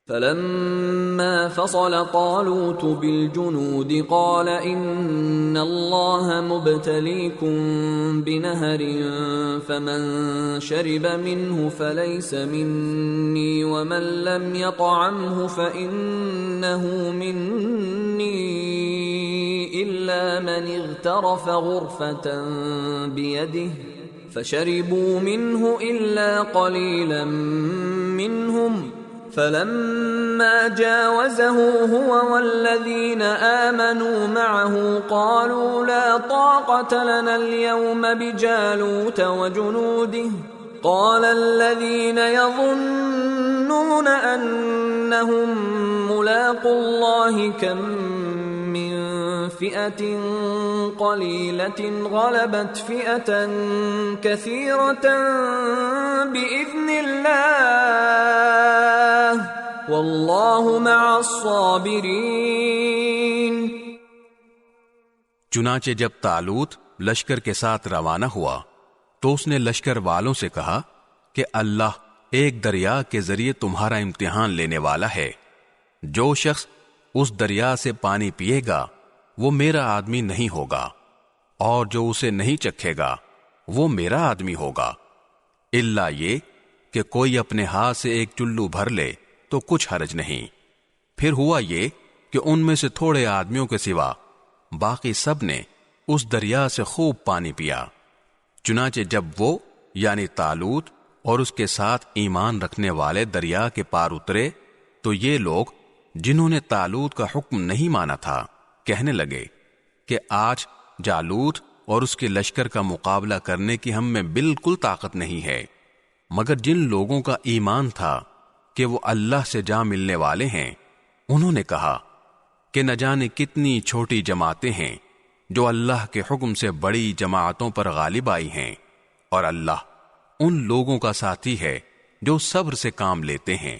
فلما فصل طالوت بالجنود قال إن الله مبتليكم بنهر فمن شرب منه فليس مني ومن لم يطعمه فإنه مني إلا من اغترف غرفة بيده فشربوا منه إلا قليلا منهم فلما جاوزه هو والذين آمنوا معه قالوا لا طاقة لنا اليوم بجالوت وجنوده قال الذين يظنون أنهم ملاقو الله كم من فئة قليلة غلبت فئة كثيرة بإذن الله واللہ مع الصابرین۔ چنانچہ جب طالوت لشکر کے ساتھ روانہ ہوا تو اس نے لشکر والوں سے کہا کہ اللہ ایک دریا کے ذریعے تمہارا امتحان لینے والا ہے، جو شخص اس دریا سے پانی پیے گا وہ میرا آدمی نہیں ہوگا، اور جو اسے نہیں چکھے گا وہ میرا آدمی ہوگا، الا یہ کہ کوئی اپنے ہاتھ سے ایک چلو بھر لے تو کچھ حرج نہیں۔ پھر ہوا یہ کہ ان میں سے تھوڑے آدمیوں کے سوا باقی سب نے اس دریا سے خوب پانی پیا۔ چنانچہ جب وہ یعنی طالوت اور اس کے ساتھ ایمان رکھنے والے دریا کے پار اترے تو یہ لوگ جنہوں نے طالوت کا حکم نہیں مانا تھا کہنے لگے کہ آج جالوت اور اس کے لشکر کا مقابلہ کرنے کی ہم میں بالکل طاقت نہیں ہے، مگر جن لوگوں کا ایمان تھا کہ وہ اللہ سے جا ملنے والے ہیں انہوں نے کہا کہ نہ جانے کتنی چھوٹی جماعتیں ہیں جو اللہ کے حکم سے بڑی جماعتوں پر غالب آئی ہیں، اور اللہ ان لوگوں کا ساتھی ہے جو صبر سے کام لیتے ہیں۔